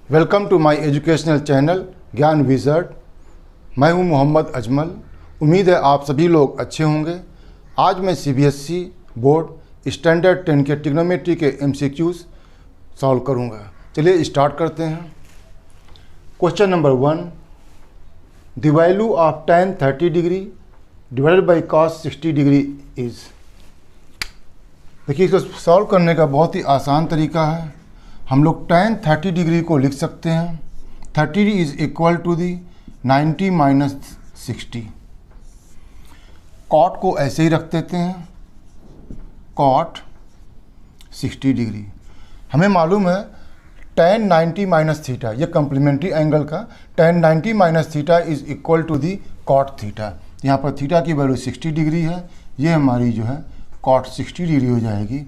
Welcome to my educational channel Gyan Wizard. मैं हूं मोहम्मद अजमल। उम्मीद है आप सभी लोग अच्छे होंगे। आज मैं सीबीएसई बोर्ड स्टैंडर्ड 10 के ट्रिग्नोमेट्री के एमसीक्यूज सॉल्व करूंगा। चलिए स्टार्ट करते हैं। Question number 1, the value of tan 30 degree divided by cos 60 degree is. देखिए, इसको सॉल्व करने का बहुत ही आसान तरीका है। हम लोग tan 30 डिग्री को लिख सकते हैं 30 is equal to the 90 minus 60। Cot को ऐसे ही रख देते हैं, कॉट 60 डिग्री। हमें मालूम है tan 90 माइनस थीटा, ये कम्प्लीमेंट्री एंगल का tan 90 minus theta is equal to the cot theta. यहाँ पर थीटा की वैल्यू 60 डिग्री है, ये हमारी जो है कॉट 60 डिग्री हो जाएगी।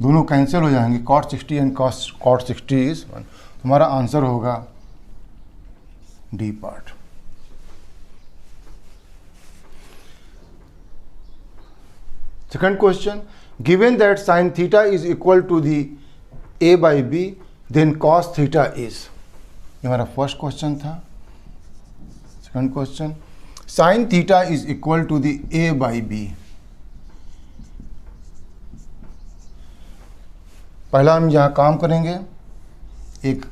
दोनों कैंसिल हो जाएंगे, cot 60 एंड cot 60 इज 1। तुम्हारा आंसर होगा D part. Second question, given that sin theta is equal to the a by B then cos theta is. ये हमारा फर्स्ट क्वेश्चन था। Second question, sin theta is equal to the a by B. पहला हम यहाँ काम करेंगे, एक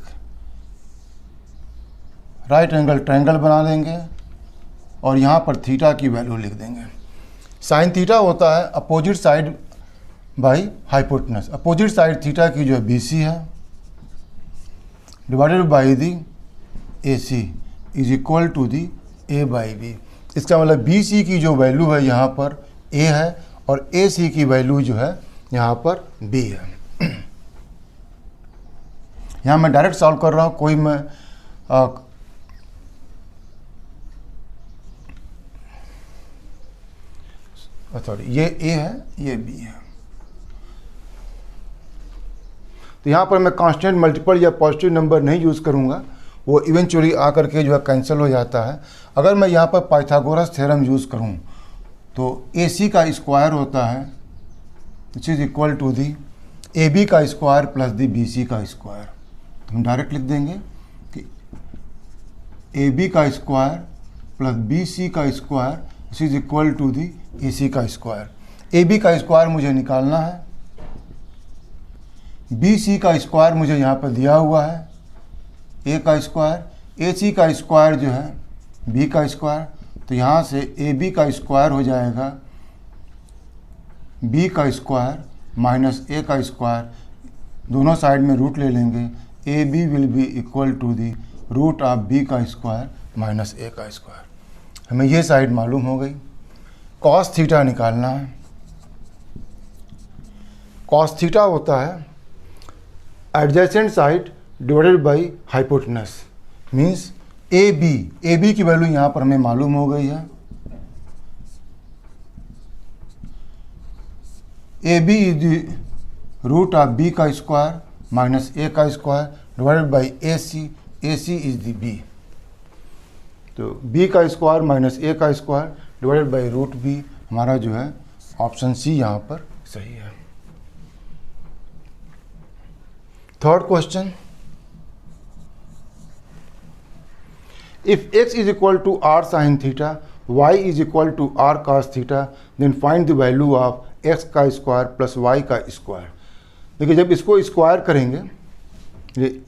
right angle triangle बना देंगे और यहाँ पर थीटा की वैल्यू लिख देंगे। साइन थीटा होता है opposite side by hypotenuse. Opposite side theta की जो है BC है divided by the AC is equal to the A by B. इसका मतलब BC की जो वैल्यू है यहाँ पर A है और AC की वैल्यू जो है यहाँ पर B है। यहाँ मैं डायरेक्ट सॉल्व कर रहा हूँ, कोई मैं सॉरी, ये A है, ये B है। तो यहाँ पर मैं कांस्टेंट मल्टीपल या पॉजिटिव नंबर नहीं यूज़ करूँगा, वो इवेंचुअली आकर के जो है कैंसिल हो जाता है। अगर मैं यहाँ पर पाइथागोरस थ्योरम यूज़ करूँ तो AC का स्क्वायर होता है which is equal to the AB का स्क्वायर प्लस दी BC का स्क्वायर। तो हम डायरेक्ट लिख देंगे कि AB का स्क्वायर प्लस BC का square which is equal to the AC का स्क्वायर। AB का स्क्वायर मुझे निकालना है, BC का स्क्वायर मुझे यहाँ पर दिया हुआ है A का स्क्वायर, AC का स्क्वायर जो है B का स्क्वायर। तो यहाँ से AB का स्क्वायर हो जाएगा B का स्क्वायर माइनस A का स्क्वायर। दोनों साइड में रूट ले लेंगे, AB will be equal to the root of B का स्क्वायर माइनस A का स्क्वायर। हमें ये साइड मालूम हो गई। cos थीटा निकालना है। cos थीटा होता है adjacent side divided by hypotenuse, means AB की वैल्यू यहाँ पर हमें मालूम हो गई है। AB is the root of B का स्क्वायर माइनस A का square divided by AC is the B। तो B का स्क्वायर माइनस A का square divided by root B, हमारा जो है ऑप्शन C यहाँ पर सही है। Third question, if x is equal to r sine theta y is equal to r cos theta then find the value of x का square plus y का square. देखिए, जब इसको स्क्वायर करेंगे,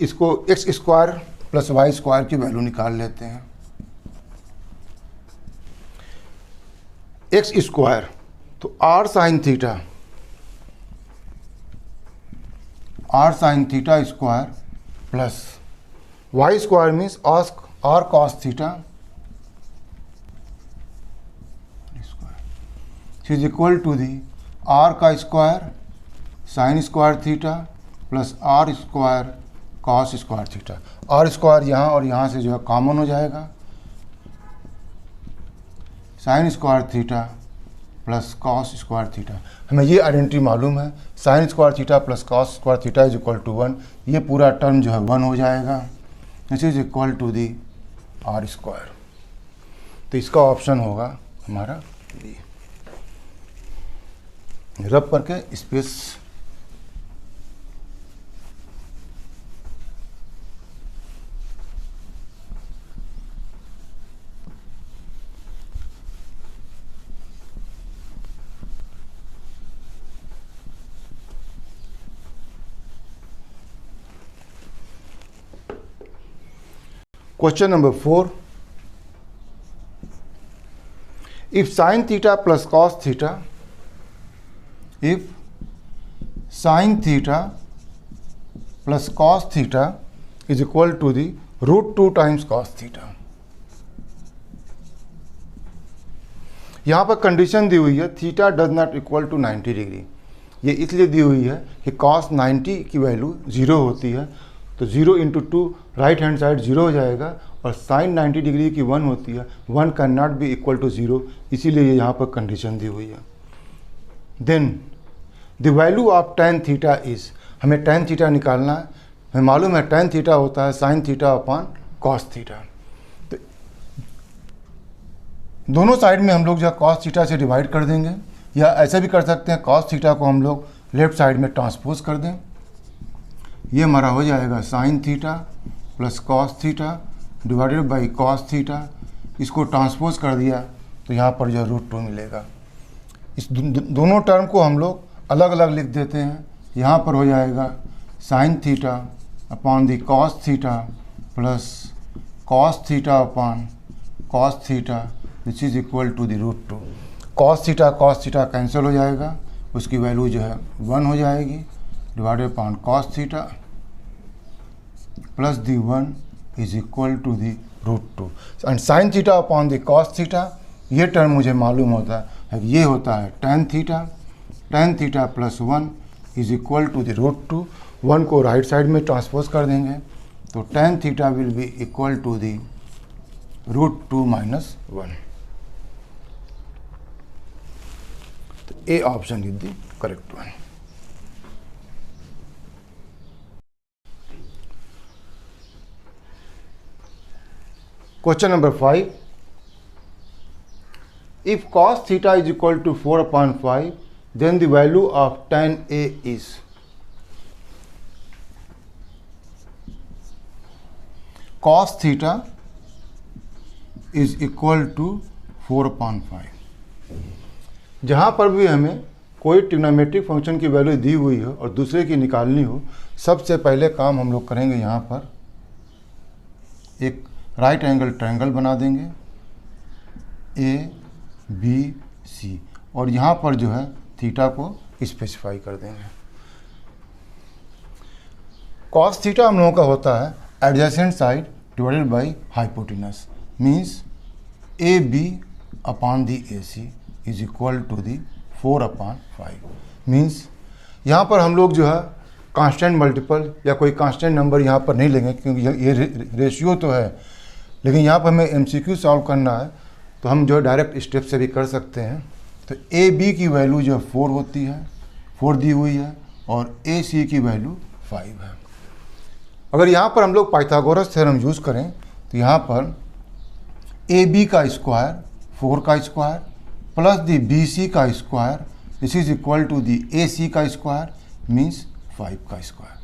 इसको x square plus y square की value निकाल लेते हैं। x स्क्वायर तो r sine theta square plus y square means r cos theta is equal to the r का square sine square theta plus r square cos square theta. r square यहाँ और यहाँ से जो है कॉमन हो जाएगा, sine square theta plus cos square theta. हमें ये आइडेंटिटी मालूम है, sine square theta plus cos square theta is equal to 1। ये पूरा टर्म जो है 1 हो जाएगा, this is equal to the r square. तो इसका ऑप्शन होगा हमारा बी। रब करके स्पेस question number 4, if sine theta plus cos theta, if sine theta plus cos theta is equal to the √2 times cos theta. यहाँ पर कंडीशन दी हुई है theta does not equal to 90 degree. ये इसलिए दी हुई है कि कॉस 90 की वैल्यू 0 होती है, तो 0 इंटू 2 राइट हैंड साइड 0 हो जाएगा, और साइन 90 डिग्री की 1 होती है, 1 can not be equal to 0, इसीलिए यहाँ पर कंडीशन दी हुई है। Then the value of tan theta is, हमें tan थीटा निकालना है। हमें मालूम है tan थीटा होता है sine theta upon cos theta. तो दोनों साइड में हम लोग जो है कॉस थीटा से डिवाइड कर देंगे, या ऐसे भी कर सकते हैं कॉस थीटा को हम लोग लेफ्ट साइड में ट्रांसपोज कर दें। ये हमारा हो जाएगा sine theta plus cos theta divided by cos theta. इसको ट्रांसपोज कर दिया तो यहाँ पर जो √2 मिलेगा। इस दोनों टर्म को हम लोग अलग अलग लिख देते हैं। यहाँ पर हो जाएगा sine theta upon the cos theta plus cos theta upon cos theta which is equal to the √2। Cos theta cancel हो जाएगा, उसकी वैल्यू जो है 1 हो जाएगी, divided upon cos theta plus the 1 is equal to the √2। And sine theta upon the cos theta, ये term मुझे मालूम होता है, ये होता है tan theta plus 1 is equal to the √2। 1 को राइट साइड में ट्रांसपोज कर देंगे तो tan theta will be equal to the √2 minus 1। तो A option is the correct one. Question number 5, if cos theta is equal to 4/5, then the value of tan A is, cos theta is equal to 4/5। जहाँ पर भी हमें कोई trigonometric function की value दी हुई हो और दूसरे की निकालनी हो, सबसे पहले काम हम लोग करेंगे, यहाँ पर एक राइट एंगल ट्रायंगल बना देंगे ABC, और यहाँ पर जो है थीटा को स्पेसिफाई कर देंगे। कॉस थीटा हम लोगों का होता है adjacent side divided by hypotenuse, means AB upon the AC is equal to the 4/5। Means यहाँ पर हम लोग जो है कांस्टेंट मल्टीपल या कोई कांस्टेंट नंबर यहाँ पर नहीं लेंगे, क्योंकि ये रेशियो तो है, लेकिन यहाँ पर हमें MCQ सॉल्व करना है, तो हम जो डायरेक्ट स्टेप से भी कर सकते हैं। तो AB की वैल्यू जो 4 होती है, 4 दी हुई है, और AC की वैल्यू 5 है। अगर यहाँ पर हम लोग पाइथागोरस थ्योरम यूज़ करें तो यहाँ पर AB का स्क्वायर 4 का स्क्वायर प्लस दी BC का square this is equal to the AC का स्क्वायर मीन्स 5 का स्क्वायर।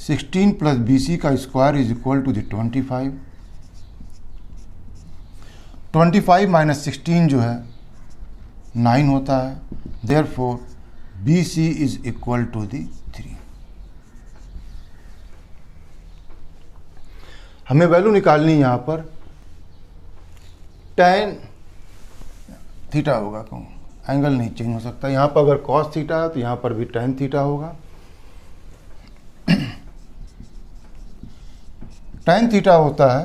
16 प्लस BC का square is equal to the 25। 25 minus 16 जो है 9 होता है, therefore BC is equal to the 3। हमें वैल्यू निकालनी है यहाँ पर tan थीटा होगा, क्यों एंगल नहीं चेंज हो सकता। यहाँ पर अगर cos थीटा है तो यहाँ पर भी tan थीटा होगा। tan थीटा होता है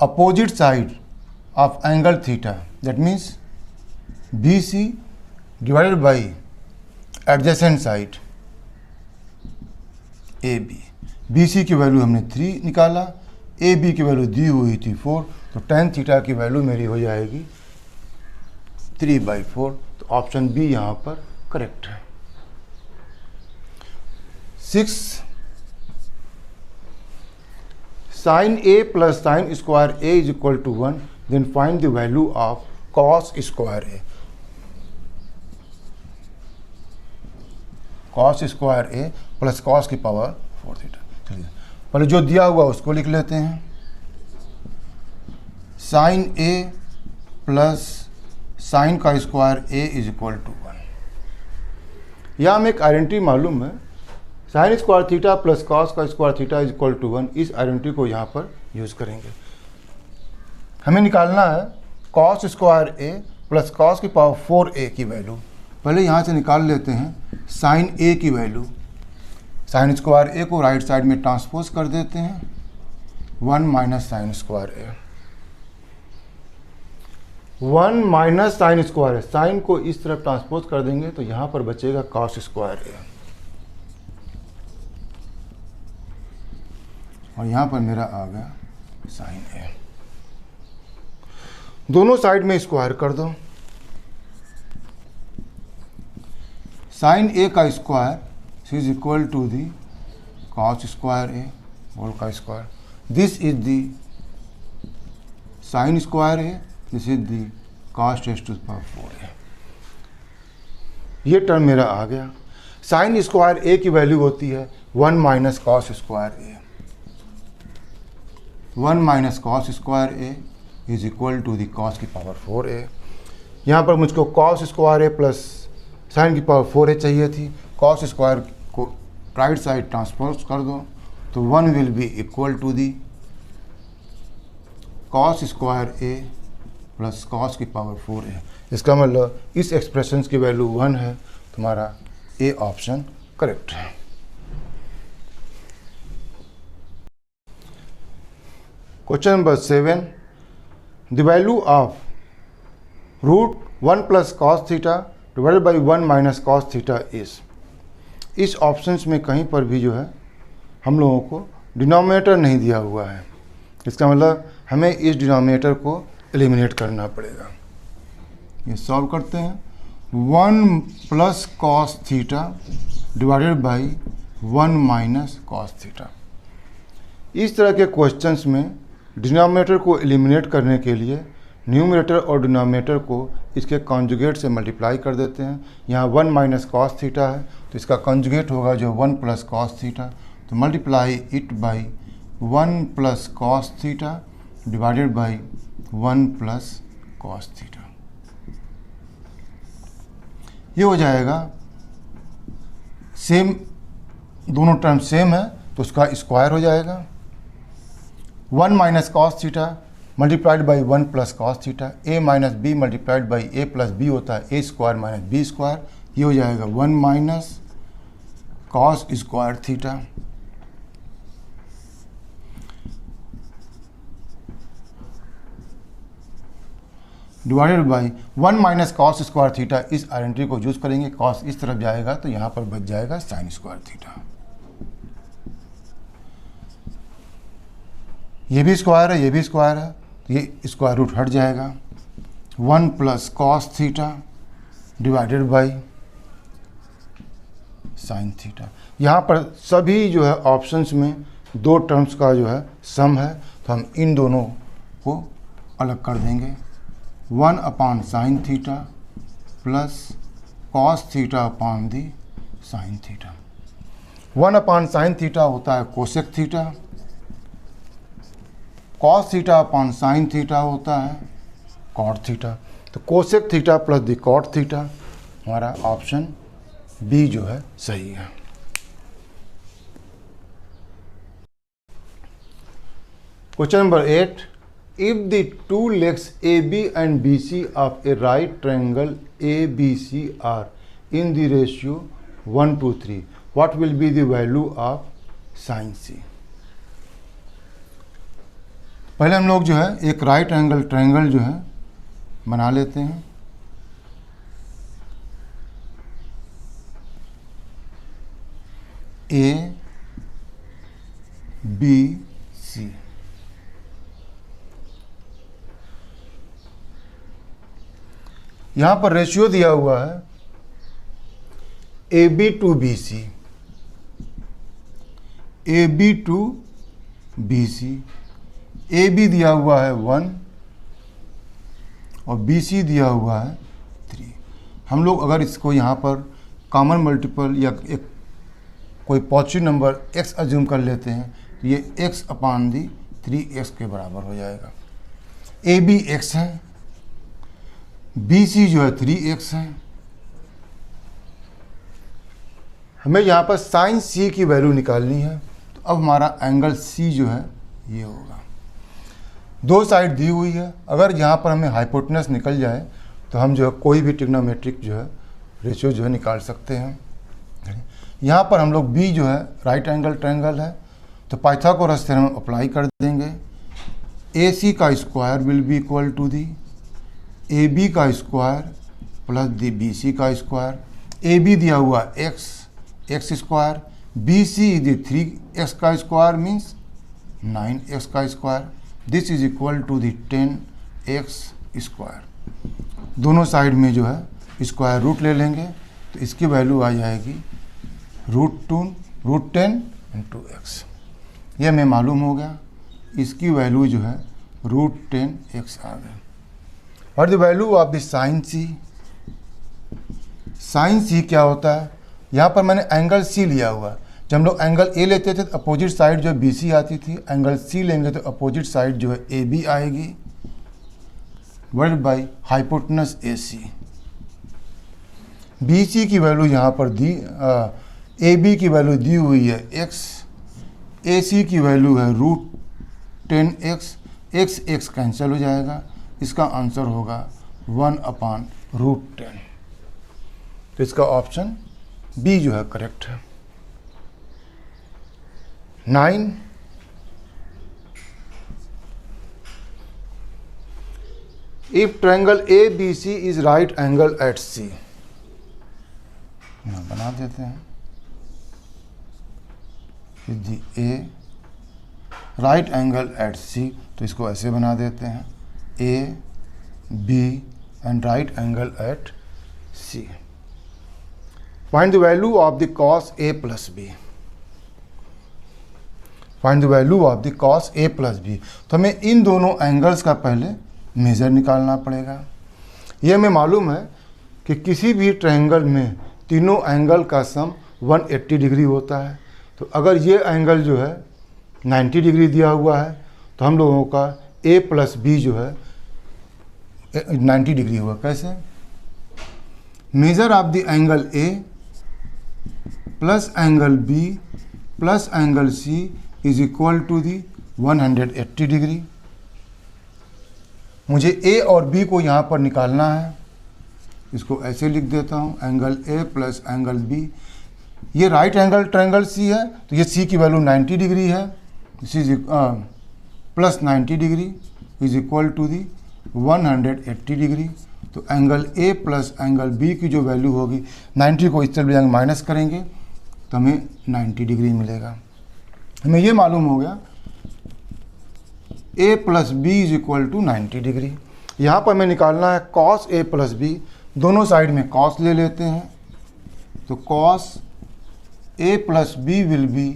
opposite side of angle theta, that means BC divided by adjacent side AB। BC की वैल्यू हमने 3 निकाला, AB की वैल्यू दी हुई थी 4, तो tan थीटा की वैल्यू मेरी हो जाएगी 3/4। तो ऑप्शन बी यहाँ पर करेक्ट है। 6 sine A plus sine square A is equal to 1, then find the value of cos square A। Cos square A plus cos की पावर 4 थीटा। चलिए पहले जो दिया हुआ उसको लिख लेते हैं। साइन A प्लस साइन का square A is equal to 1। यहाँ हमें एक आइडेंटिटी मालूम है, sine square theta plus cos का square theta is equal to 1, इस आइडेंटिटी को यहाँ पर यूज़ करेंगे। हमें निकालना है cos square A plus cos की पावर 4a की वैल्यू। पहले यहाँ से निकाल लेते हैं साइन ए की वैल्यू। साइन स्क्वायर ए को राइट साइड में ट्रांसपोज कर देते हैं, 1 minus sign square A, 1 minus sign square A. Sign को इस तरफ ट्रांसपोज कर देंगे तो यहाँ पर बचेगा कॉस स्क्वायर ए, और यहाँ पर मेरा आ गया साइन ए। दोनों साइड में स्क्वायर कर दो। साइन ए का square is equal to the cos square A whole का square. This is the sine square A, this is the cos raise to the power 4a। ये टर्म मेरा आ गया। Sign square A की value होती है 1 minus cos square A. 1 minus cos square A is equal to the cos की power 4a। यहाँ पर मुझको cos square A plus sine की पावर 4a चाहिए थी। कॉस स्क्वायर को राइट साइड ट्रांसपोज कर दो तो 1 will be equal to the cos square A plus cos की पावर 4a। इसका मतलब इस एक्सप्रेशन की वैल्यू 1 है, तुम्हारा ए ऑप्शन करेक्ट है। Question number 7, the value of root 1 plus cos theta divided by 1 minus cos theta is. इस options में कहीं पर भी जो है हम लोगों को डिनोमिनेटर नहीं दिया हुआ है। इसका मतलब हमें इस डिनोमिनेटर को एलिमिनेट करना पड़ेगा। ये सॉल्व करते हैं। 1 plus cos theta divided by 1 minus cos theta. इस तरह के क्वेश्चंस में डिनोमिनेटर को एलिमिनेट करने के लिए न्यूमरेटर और डिनोमिनेटर को इसके कॉन्जुगेट से मल्टीप्लाई कर देते हैं। यहाँ 1 माइनस कॉस थीटा है तो इसका कॉन्जुगेट होगा जो 1 प्लस कॉस थीटा, तो multiply it by 1 plus cos theta divided by 1 plus cos theta. ये हो जाएगा सेम, दोनों टर्म सेम है तो उसका स्क्वायर हो जाएगा। 1 minus cos theta multiplied by 1 plus cos theta, A minus B multiplied by A plus B होता है A square minus B square. ये हो जाएगा 1 minus cos square theta divided by 1 minus cos square theta. इस identity को use करेंगे, cos इस तरफ जाएगा तो यहाँ पर बच जाएगा साइन स्क्वायर थीटा। ये भी स्क्वायर है, ये भी स्क्वायर है, तो ये स्क्वायर रूट हट जाएगा। 1 plus cos theta divided by sine theta. यहाँ पर सभी जो है ऑप्शंस में दो टर्म्स का जो है सम है, तो हम इन दोनों को अलग कर देंगे। 1 upon sine theta plus cos theta upon the sine theta. 1 upon sine theta होता है cosec theta, cos theta upon sine theta होता है कॉट थीटा। तो cosec theta plus the cot theta, हमारा ऑप्शन बी जो है सही है। Question number 8, if the two legs A B and B C of a right triangle A B C are in the ratio 1:3, what will be the value of sine C. पहले हम लोग जो है एक राइट एंगल ट्रायंगल जो है बना लेते हैं। ए बी सी, यहाँ पर रेशियो दिया हुआ है A B to B C, A B to B C. A B दिया हुआ है 1 और बी सी दिया हुआ है 3। हम लोग अगर इसको यहाँ पर कॉमन मल्टीपल या एक कोई पॉजिटिव नंबर x अज्यूम कर लेते हैं तो ये x अपान दी 3x के बराबर हो जाएगा। ए बी x है, बी सी जो है 3x है, हमें यहाँ पर साइन सी की वैल्यू निकालनी है। तो अब हमारा एंगल सी जो है ये होगा, दो साइड दी हुई है। अगर यहाँ पर हमें हाइपोटेनस निकल जाए तो हम जो है कोई भी ट्रिग्नोमेट्रिक जो है रेशियो जो है निकाल सकते हैं। यहाँ पर हम लोग बी जो है राइट एंगल ट्रायंगल है, तो पाइथागोरस थ्योरम अप्लाई कर देंगे। ए सी का square will be equal to the A B का square plus the B C का स्क्वायर। ए बी दिया हुआ x square, B C is the 3x का स्क्वायर मीन्स 9x का square. This is equal to the 10x square. दोनों side में जो है स्क्वायर रूट ले लेंगे, तो इसकी वैल्यू आ जाएगी √10 इंटू एक्स। ये हमें मालूम हो गया, इसकी वैल्यू जो है √10x आ गई। और the value of the sine C, sine C क्या होता है, यहाँ पर मैंने एंगल सी लिया हुआ। जब हम लोग एंगल ए लेते थे तो अपोजिट साइड जो बी सी आती थी, एंगल सी लेंगे तो अपोजिट साइड जो है ए बी आएगी, divided by hypotenuse A C. B C की वैल्यू यहाँ पर दी, ए बी की वैल्यू दी हुई है x, ए सी की वैल्यू है √10x, x कैंसिल हो जाएगा, इसका आंसर होगा 1/√10। तो इसका ऑप्शन बी जो है करेक्ट है। 9, if triangle A B C is right angle at C, बना देते हैं the a right angle at C, तो इसको ऐसे बना देते हैं A B and right angle at C. Find the value of the cos A plus B, find the value of the cos A plus B. तो हमें इन दोनों angles का पहले मेजर निकालना पड़ेगा। ये हमें मालूम है कि किसी भी ट्रायंगल में तीनों एंगल का सम 180 डिग्री होता है। तो अगर ये एंगल जो है 90 डिग्री दिया हुआ है, तो हम लोगों का a प्लस बी जो है 90 डिग्री हुआ। कैसे? Measure of the angle a plus angle b plus angle c is equal to the 180 degree. मुझे a और b को यहाँ पर निकालना है, इसको ऐसे लिख देता हूँ, angle a plus angle b। ये राइट एंगल ट्रायंगल c है, तो ये c की वैल्यू 90 डिग्री है, this is plus 90 degree is equal to the 180 degree. तो angle a plus angle b की जो वैल्यू होगी, 90 को इस तरफ ले जाएंगे माइनस करेंगे तो हमें 90 डिग्री मिलेगा। हमें ये मालूम हो गया a plus B is equal to 90 degree. यहाँ पर हमें निकालना है कॉस a प्लस बी, दोनों साइड में कॉस ले लेते हैं, तो cos a plus B will be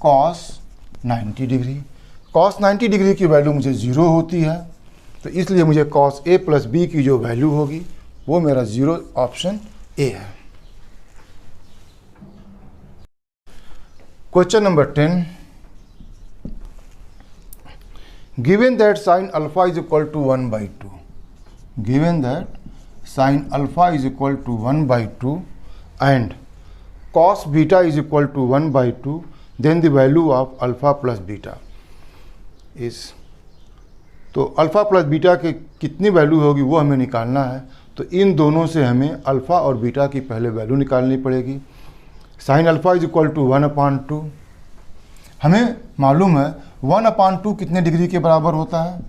cos 90 degree. Cos 90 degree की वैल्यू मुझे 0 होती है, तो इसलिए मुझे कॉस a प्लस बी की जो वैल्यू होगी वो मेरा 0, ऑप्शन ए है। Question number 10, given that sine alpha is equal to 1/2, given that sine alpha is equal to 1/2 and cos beta is equal to 1/2, then the value of alpha plus beta is. तो alpha plus beta के कितनी value होगी वो हमें निकालना है। तो इन दोनों से हमें अल्फा और बीटा की पहले वैल्यू निकालनी पड़ेगी। Sine alpha is equal to 1/2, हमें मालूम है 1/2 कितने डिग्री के बराबर होता है,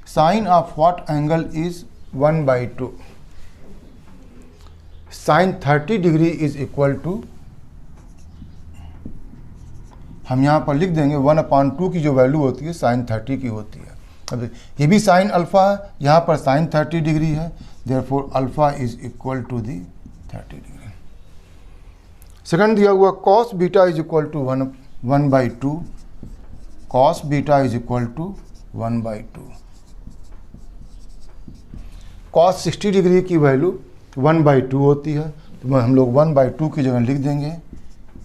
sine of what angle is 1/2, sine 30 degree is equal to, हम यहाँ पर लिख देंगे 1/2 की जो वैल्यू होती है साइन 30 की होती है। अब ये भी साइन अल्फा है, यहाँ पर साइन 30 डिग्री है, therefore alpha is equal to the 30 degree. Second दिया हुआ cos beta is equal to 1/2, cos beta is equal to 1/2। Cos 60 degree की वैल्यू 1/2 होती है, तो हम लोग 1/2 की जगह लिख देंगे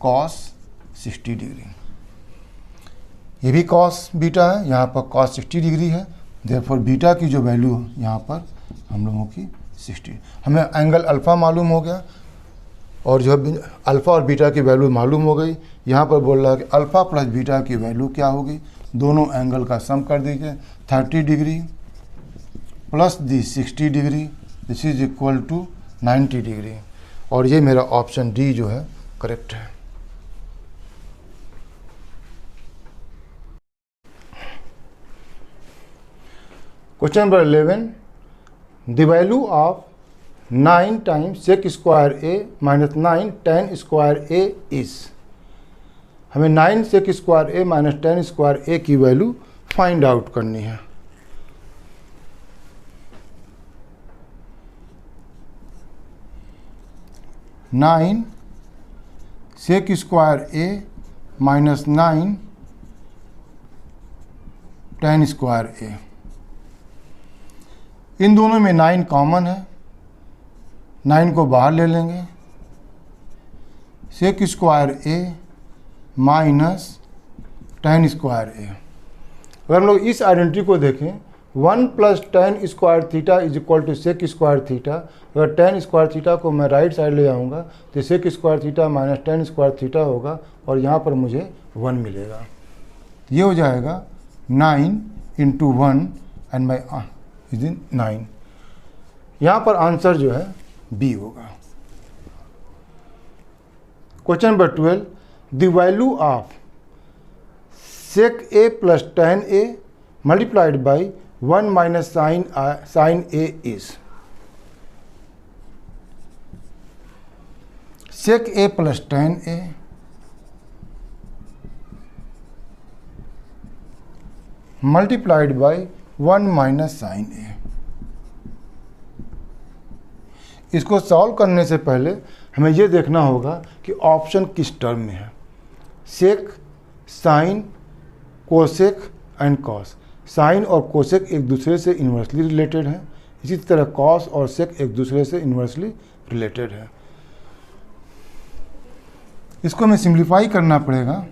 कॉस 60 डिग्री। ये भी कॉस बीटा है, यहाँ पर कॉस 60 डिग्री है, देयरफॉर बीटा की जो वैल्यू यहाँ पर हम लोगों की 60। हमें एंगल अल्फा मालूम हो गया, और जो है अल्फ़ा और बीटा की वैल्यू मालूम हो गई। यहाँ पर बोल रहा है कि अल्फ़ा प्लस बीटा की वैल्यू क्या होगी, दोनों एंगल का सम कर दीजिए। 30 degree plus the 60 degree, this is equal to 90 degree. और ये मेरा ऑप्शन डी जो है करेक्ट है। Question number 11, the value of 9 times sec square A minus 9 tan square A is. हमें 9 sec square A minus tan square A की value find out करनी है। Nine sec square A minus 9 tan square ए, इन दोनों में 9 common है, 9 को बाहर ले लेंगे। Sec square A minus tan square A. अगर हम लोग इस आइडेंटिटी को देखें, 1 plus tan square theta is equal to sec square theta. अगर tan स्क्वायर थीटा को मैं राइट साइड ले आऊँगा तो sec square theta minus tan square theta होगा और यहाँ पर मुझे 1 मिलेगा। ये हो जाएगा 9 into 1 and my is in 9। यहाँ पर आंसर जो है बी होगा। Question number 12, the value of sec A plus tan A multiplied by 1 minus sine A is. Sec A plus tan A multiplied by 1 minus sine A. इसको solve करने से पहले हमें ये देखना होगा कि ऑप्शन किस टर्म में है। Sec, sine, cosec and cos. Sine और कोसेक एक दूसरे से इन्वर्सली रिलेटेड हैं, इसी तरह कॉस और सेक एक दूसरे से इन्वर्सली रिलेटेड है। इसको हमें सिंप्लीफाई करना पड़ेगा।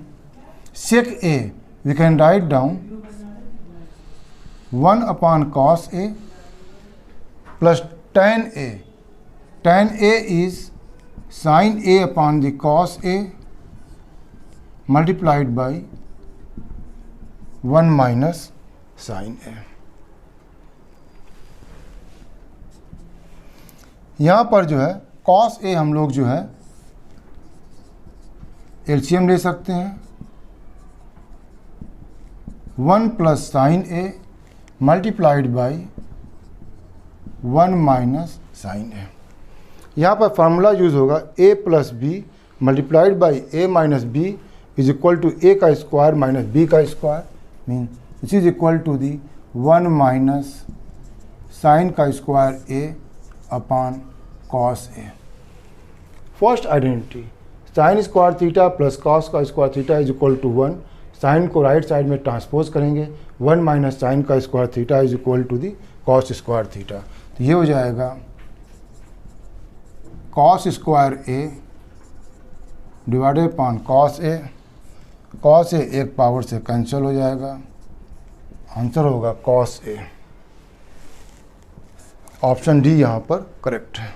Sec A we can write down 1 upon cos A plus tan A. tan a is sin a upon the cos a multiplied by 1 minus sin a। यहाँ पर जो है cos a हम लोग जो है एलसीएम ले सकते हैं। 1 plus sine a multiplied by 1 minus sine a। यहाँ पर फार्मूला यूज़ होगा a plus B multiplied by a minus B is equal to a का स्क्वायर माइनस b का square, mean this is equal to the 1 minus sine का square a upon cos a। First identity, sine square theta plus cos का square theta is equal to 1। Sine को right side में transpose करेंगे, 1 minus sine का square theta is equal to the cos square theta. तो ये हो जाएगा cos square A divided upon cos A. Cos A एक पावर से कैंसिल हो जाएगा, आंसर होगा कॉस ए। ऑप्शन डी यहाँ पर करेक्ट है।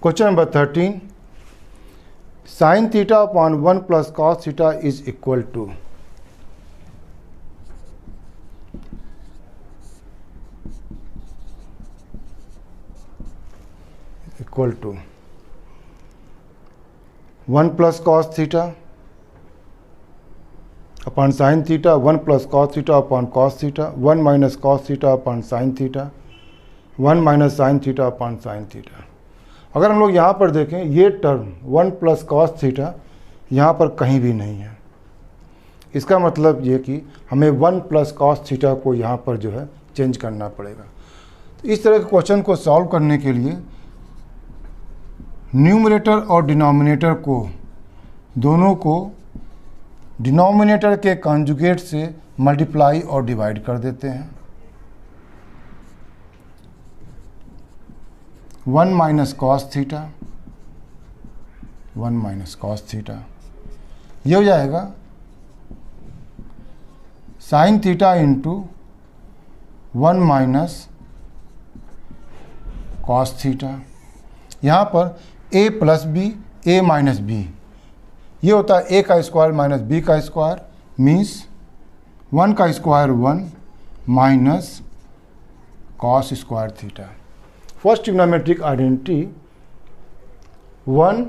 Question number 13, sine theta upon 1 plus cos theta is equal to. Equal to 1 plus cos theta upon sine theta, 1 plus cos theta upon cos theta, 1 minus cos theta upon sine theta, 1 minus sine theta upon sine theta. अगर हम लोग यहाँ पर देखें, ये term 1 plus cos theta यहाँ पर कहीं भी नहीं है। इसका मतलब ये कि हमें 1 प्लस कॉस थीटा को यहाँ पर जो है चेंज करना पड़ेगा। तो इस तरह के क्वेश्चन को सॉल्व करने के लिए न्यूमरेटर और डिनोमिनेटर को, दोनों को डिनोमिनेटर के कॉन्जुगेट से मल्टीप्लाई और डिवाइड कर देते हैं। 1 minus cos theta, 1 minus cos theta, ये हो जाएगा sine theta into 1 minus cos theta. यहाँ पर a plus b a minus b, ये होता है a का स्क्वायर माइनस b का स्क्वायर, मीन्स 1 का square 1 minus cos square theta. First trigonometric identity 1,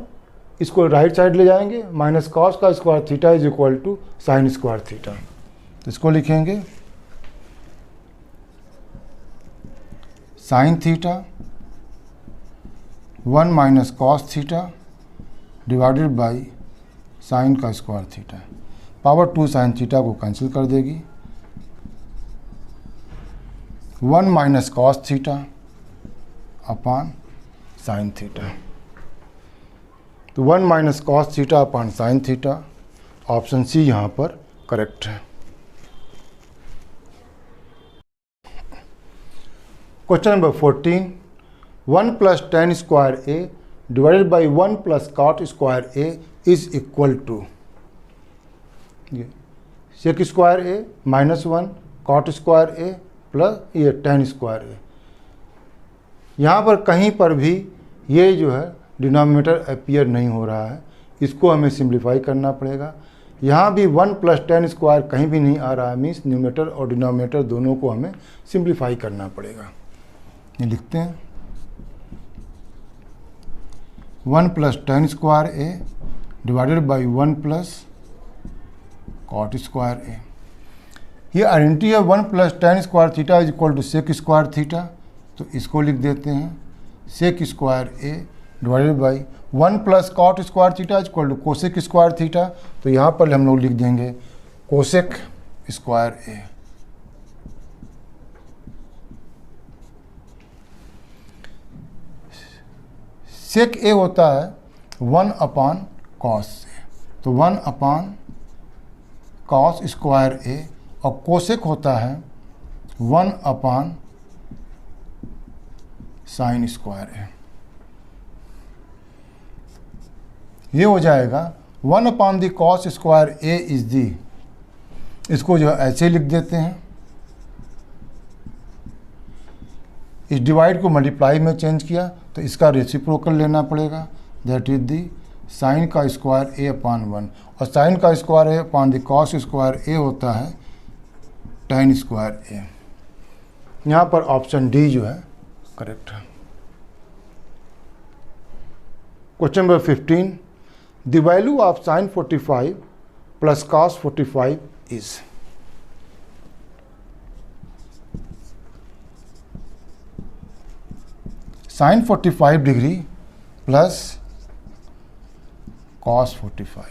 इसको राइट साइड ले जाएंगे, माइनस कॉस का square theta is equal to sine square theta. तो इसको लिखेंगे sine theta 1 minus cos theta divided by sine का square theta. Power 2 sine theta को cancel कर देगी, 1 minus cos theta upon sine theta. तो 1 minus cos theta upon sine theta, option C यहाँ पर करेक्ट है। Question number 14, 1 plus tan square A divided by 1 plus cot square A is equal to, sec square A minus 1 cot square A plus ये ten square ए। यहाँ पर कहीं पर भी ये जो है डिनोमिनेटर अपीयर नहीं हो रहा है, इसको हमें सिंप्लीफाई करना पड़ेगा। यहाँ भी 1 प्लस टेन स्क्वायर कहीं भी नहीं आ रहा है, मीन्स न्यूमरेटर और डिनोमिनेटर दोनों को हमें सिंप्लीफाई करना पड़ेगा। ये लिखते हैं 1 plus tan square A divided by 1 plus cot square A. ये आइडेंटिटी है 1 plus tan square theta is equal to sec square theta, तो इसको लिख देते हैं sec square A divided by 1 plus cot square theta is equal to cosec square theta. तो यहाँ पर हम लोग लिख देंगे कोसेक स्क्वायर ए। सेक ए होता है 1 अपान कॉस ए, तो 1 अपान कॉस स्क्वायर ए, और कोसेक होता है 1 अपान साइन स्क्वायर ए। ये हो जाएगा 1 upon the cos square A is the, इसको जो ऐसे लिख देते हैं, इस डिवाइड को मल्टीप्लाई में चेंज किया तो इसका रेसिप्रोकल लेना पड़ेगा, दैट इज दी साइन का स्क्वायर ए अपान 1, और साइन का square A upon the cos square ए होता है टेन स्क्वायर ए। यहाँ पर ऑप्शन डी जो है करेक्ट है। Question number 15, the value of sine 45 plus cos 45 is, sine 45 degree plus cos 45।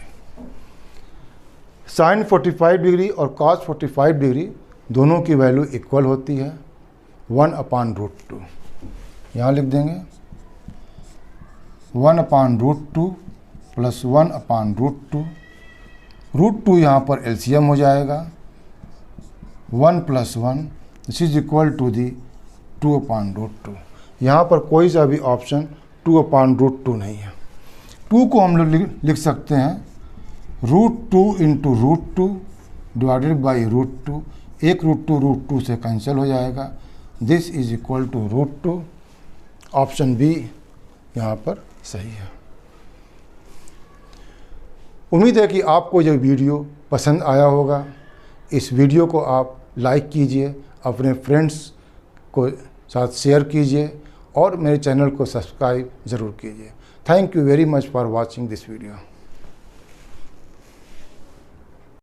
Sine 45 degree और कॉस 45 डिग्री दोनों की वैल्यू इक्वल होती है 1 अपान रूट 2। यहाँ लिख देंगे 1 upon root 2 plus 1 upon root 2। Root 2 यहाँ पर एलसीएम हो जाएगा, 1 plus 1 this is equal to the 2 upon root 2। यहाँ पर कोई सा भी ऑप्शन 2 अपान रूट 2 नहीं है। 2 को हम लोग लिख सकते हैं root 2 into root 2 divided by root 2। एक रूट 2 से कैंसिल हो जाएगा, this is equal to root 2। Option b यहाँ पर सही है। उम्मीद है कि आपको यह वीडियो पसंद आया होगा। इस वीडियो को आप लाइक कीजिए, अपने फ्रेंड्स को साथ शेयर कीजिए और मेरे चैनल को सब्सक्राइब ज़रूर कीजिए। Thank you very much for watching this video.